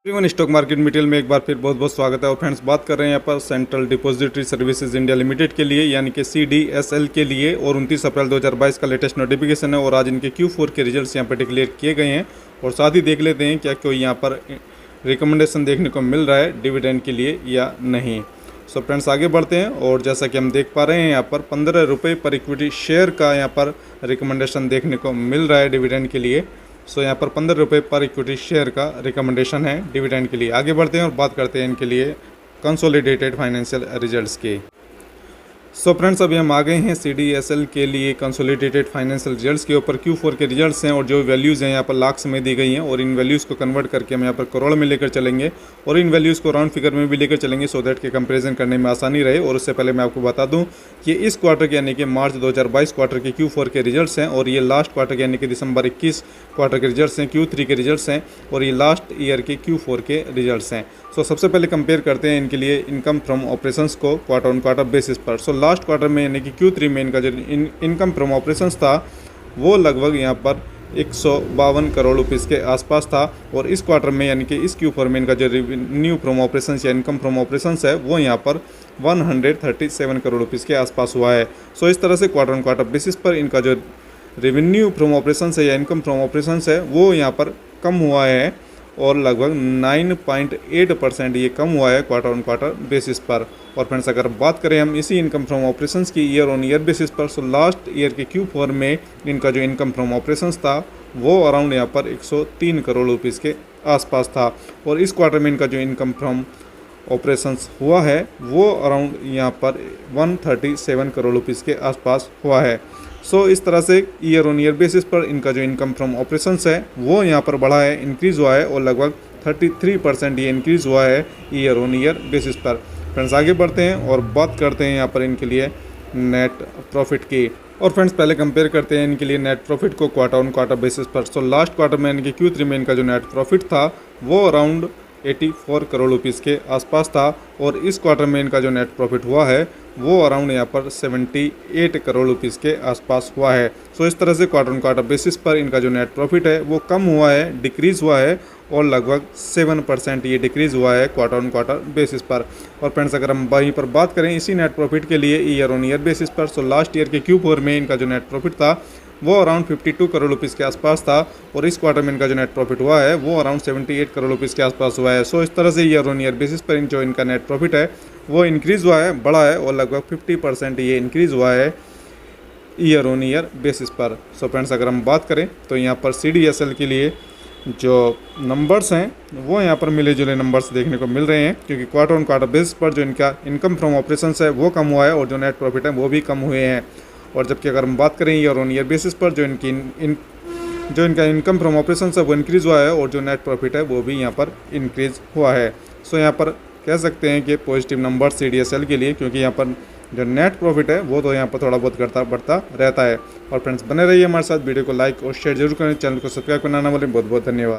Everyone, stock market material में एक बार फिर बहुत बहुत स्वागत है। और फ्रेंड्स, बात कर रहे हैं यहाँ पर central depository services India limited के लिए यानी कि CDSL के लिए। और 29 अप्रैल 2022 का लेटेस्ट नोटिफिकेशन है और आज इनके Q4 के रिजल्ट्स यहाँ पर डिक्लेयर किए गए हैं। और साथ ही देख लेते हैं क्या कोई यहाँ पर रिकमेंडेशन देखने को मिल रहा है डिविडेंड के लिए या नहीं। सो फ्रेंड्स, आगे बढ़ते हैं। और जैसा कि हम देख पा रहे हैं यहाँ पर 15 रुपये पर इक्विटी शेयर का यहाँ पर रिकमेंडेशन देखने को मिल रहा है डिविडेंड के लिए। सो यहाँ पर 15 रुपये पर इक्विटी शेयर का रिकमेंडेशन है डिविडेंड के लिए। आगे बढ़ते हैं और बात करते हैं इनके लिए कंसोलिडेटेड फाइनेंशियल रिजल्ट्स की। सो फ्रेंड्स, अभी हम आ गए हैं CDSL के लिए कंसोलिडेटेड फाइनेंशियल रिजल्ट्स के ऊपर। Q4 के रिजल्ट्स हैं और जो वैल्यूज़ हैं यहाँ पर लाख्स में दी गई हैं और इन वैल्यूज़ को कन्वर्ट करके हम यहाँ पर करोड़ में लेकर चलेंगे और इन वैल्यूज़ को राउंड फिगर में भी लेकर चलेंगे सो दैट के कंपैरिजन करने में आसानी रहे। और उससे पहले मैं आपको बता दूं कि इस क्वार्टर के यानी कि मार्च 2022 क्वार्टर के Q4 के रिजल्ट्स हैं और ये लास्ट क्वार्टर के यानी कि दिसंबर 21 क्वार्टर के रिजल्ट्स हैं, Q3 के रिजल्ट्स हैं और ये लास्ट ईयर के Q4 के रिजल्ट्स हैं। सो सबसे पहले कंपेयर करते हैं इनके लिए इनकम फ्रॉम ऑपरेशंस को क्वार्टर ऑन क्वार्टर बेसिस पर। सो लास्ट क्वार्टर में यानी कि Q3 में इनका जो इनकम फ्रॉम ऑपरेशंस था वो लगभग यहाँ पर 152 करोड़ रुपीज़ के आसपास था। और इस क्वार्टर में यानी कि इस Q4 में इनका जो रेवेन्यू फ्रॉम ऑपरेशंस या इनकम फ्रॉम ऑपरेशंस है वो यहाँ पर 137 करोड़ रुपीज़ के आसपास हुआ है। सो इस तरह से क्वार्टर ऑन क्वार्टर बेसिस पर इनका जो रेवेन्यू फ्रॉम ऑपरेशंस है या इनकम फ्रॉम ऑपरेशंस है वो यहाँ पर कम हुआ है और लगभग 9.8% ये कम हुआ है क्वार्टर ऑन क्वार्टर बेसिस पर। और फ्रेंड्स, अगर बात करें हम इसी इनकम फ्रॉम ऑपरेशंस की ईयर ऑन ईयर बेसिस पर, सो लास्ट ईयर के Q4 में इनका जो इनकम फ्रॉम ऑपरेशंस था वो अराउंड यहाँ पर 103 करोड़ रुपीज़ के आसपास था। और इस क्वार्टर में इनका जो इनकम फ्रॉम ऑपरेशंस हुआ है वो अराउंड यहाँ पर 137 करोड़ रुपीज़ के आसपास हुआ है। सो इस तरह से ईयर ऑन ईयर बेसिस पर इनका जो इनकम फ्रॉम ऑपरेशंस है वो यहाँ पर बढ़ा है, इंक्रीज़ हुआ है और लगभग 33% ये इंक्रीज़ हुआ है ईयर ऑन ईयर बेसिस पर। फ्रेंड्स, आगे बढ़ते हैं और बात करते हैं यहाँ पर इनके लिए नेट प्रॉफिट की। और फ्रेंड्स, पहले कंपेयर करते हैं इनके लिए नेट प्रॉफिट को क्वार्टर ऑन क्वार्टर बेसिस पर। सो लास्ट क्वार्टर में यानी कि Q3 में इनका जो नेट प्रॉफिट था वो अराउंड 84 करोड़ रुपीज़ के आसपास था और इस क्वार्टर में इनका जो नेट प्रॉफिट हुआ है वो अराउंड यहाँ पर 78 करोड़ रुपीज़ के आसपास हुआ है। सो इस तरह से क्वार्टर ऑन क्वार्टर बेसिस पर इनका जो नेट प्रॉफिट है वो कम हुआ है, डिक्रीज़ हुआ है और लगभग 7% ये डिक्रीज़ हुआ है क्वार्टर ऑन क्वार्टर बेसिस पर। और फ्रेंड्स, अगर हम वहीं पर बात करें इसी नेट प्रॉफिट के लिए ईयर ऑन ईयर बेसिस पर, सो लास्ट ईयर के Q4 में इनका जो नेट प्रॉफिट था वो अराउंड 52 करोड़ रुपीज़ के आसपास था और इस क्वार्टर में इनका जो नेट प्रॉफिट हुआ है वो अराउंड 78 करोड़ रुपीज़ के आसपास हुआ है। सो इस तरह से ईयर ऑन ईयर बेसिस पर जो इनका नेट प्रॉफिट है वो इंक्रीज़ हुआ है, बढ़ा है और लगभग 50% ये इंक्रीज़ हुआ है ईयर ऑन ईयर बेसिस पर। सो फ्रेंड्स, अगर हम बात करें तो यहाँ पर CDSL के लिए जो नंबर्स हैं वो यहाँ पर मिले जुले नंबर्स देखने को मिल रहे हैं क्योंकि क्वार्टर ऑन क्वार्टर बेसिस पर जो इनका इनकम फ्रॉम ऑपरेशंस है वो कम हुआ है और जो नेट प्रॉफिट है वो भी कम हुए हैं। और जबकि अगर हम बात करें ईयर ऑन ईयर बेसिस पर जो इनका इनकम फ्रॉम ऑपरेशंस है वो इंक्रीज़ हुआ है और जो नेट प्रॉफिट है वो भी यहाँ पर इंक्रीज़ हुआ है। सो यहाँ पर कह सकते हैं कि पॉजिटिव नंबर CDSL के लिए, क्योंकि यहाँ पर जो नेट प्रॉफिट है वो तो यहाँ पर थोड़ा बहुत घटता बढ़ता रहता है। और फ्रेंड्स, बने रहिए हमारे साथ, वीडियो को लाइक और शेयर जरूर करें, चैनल को सब्सक्राइब करना ना भूलें। बहुत बहुत धन्यवाद।